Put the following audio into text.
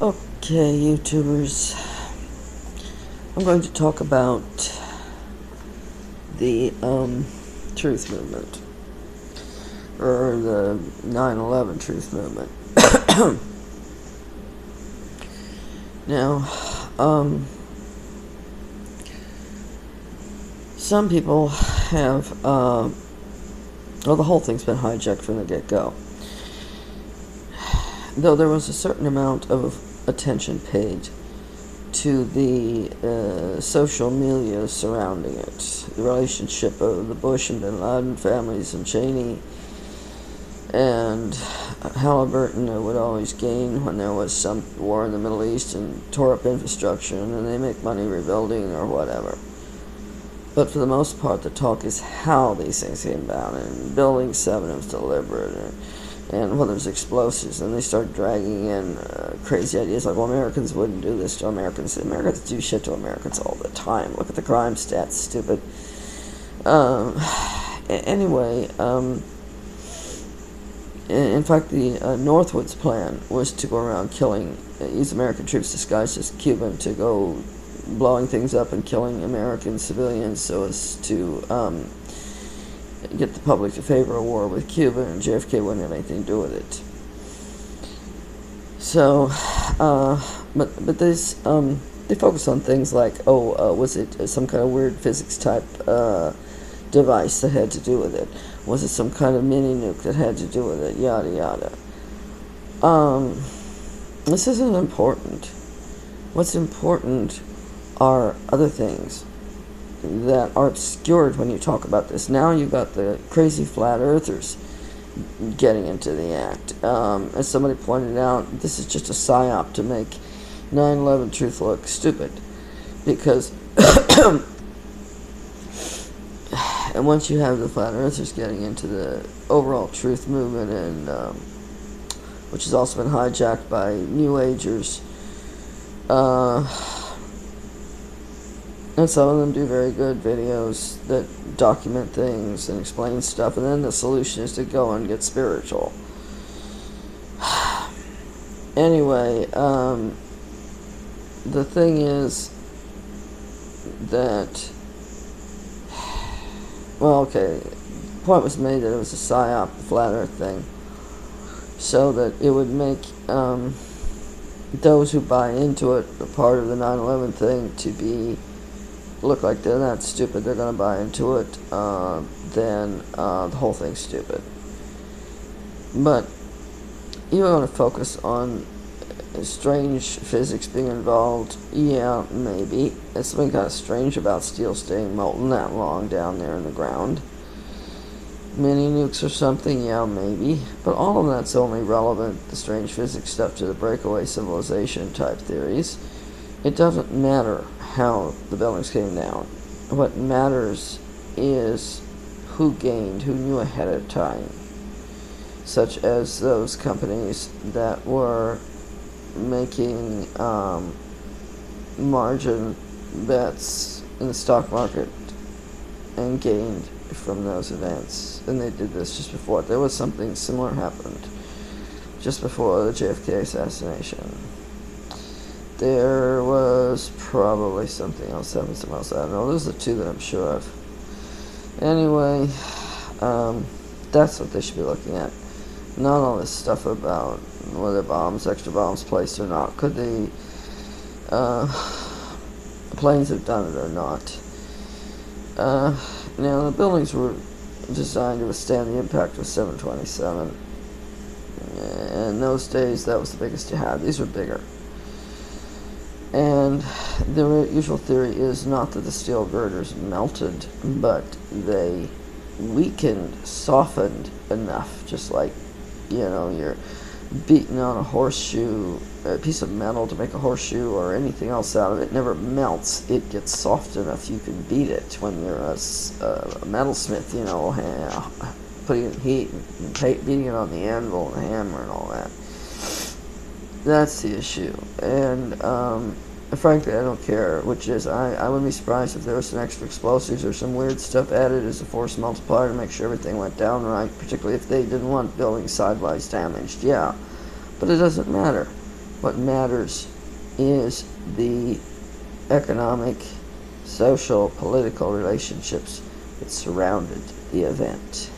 Okay, YouTubers, I'm going to talk about the truth movement, or the 9/11 truth movement. Now, some people have, well, the whole thing's been hijacked from the get-go. Though there was a certain amount of attention paid to the social milieu surrounding it, the relationship of the Bush and Bin Laden families and Cheney and Halliburton would always gain when there was some war in the Middle East and tore up infrastructure, and then they make money rebuilding or whatever. But for the most part, the talk is how these things came about, and Building 7 was deliberate, and well, there's explosives, and they start dragging in crazy ideas like, well, Americans wouldn't do this to Americans. Americans do shit to Americans all the time. Look at the crime stats, stupid. Anyway, in fact, the Northwoods plan was to go around killing, use American troops disguised as Cuban to go blowing things up and killing American civilians so as to get the public to favor a war with Cuba, and JFK wouldn't have anything to do with it. So, but this, they focus on things like, was it some kind of weird physics type device that had to do with it? Was it some kind of mini nuke that had to do with it? Yada yada. This isn't important. What's important are other things that are obscured when you talk about this. Now you've got the crazy flat earthers getting into the act. As somebody pointed out, this is just a psyop to make 9/11 truth look stupid, because and once you have the flat earthers getting into the overall truth movement, and which has also been hijacked by New Agers, and some of them do very good videos that document things and explain stuff, and then the solution is to go and get spiritual. Anyway, the thing is that, well, okay, the point was made that it was a psyop, the flat earth thing, so that it would make those who buy into it, a part of the 9/11 thing, to be look like they're not stupid, they're going to buy into it, then the whole thing's stupid. But you want to focus on strange physics being involved. Yeah, maybe. There's something kind of strange about steel staying molten that long down there in the ground. Mini nukes or something, yeah, maybe. But all of that's only relevant, the strange physics stuff, to the breakaway civilization type theories. It doesn't matter how the buildings came down. What matters is who gained, who knew ahead of time, such as those companies that were making margin bets in the stock market and gained from those events. And they did this just before. There was something similar happened just before the JFK assassination. There was probably something else happened, something else. I don't know. Those are the two that I'm sure of. Anyway, that's what they should be looking at. Not all this stuff about whether extra bombs placed or not. Could the planes have done it or not? Now, the buildings were designed to withstand the impact of 727. In those days, that was the biggest you had. These were bigger. And the usual theory is not that the steel girders melted, but they weakened, softened enough, just like, you're beating on a horseshoe, a piece of metal to make a horseshoe or anything else out of it. It never melts. It gets soft enough you can beat it when you're a metalsmith, putting it in heat and beating it on the anvil and the hammer and all that. That's the issue. And frankly, I don't care which is. I wouldn't be surprised if there was some extra explosives or some weird stuff added as a force multiplier to make sure everything went down right, particularly if they didn't want buildings sidewise damaged. Yeah, but it doesn't matter. What matters is the economic, social, political relationships that surrounded the event.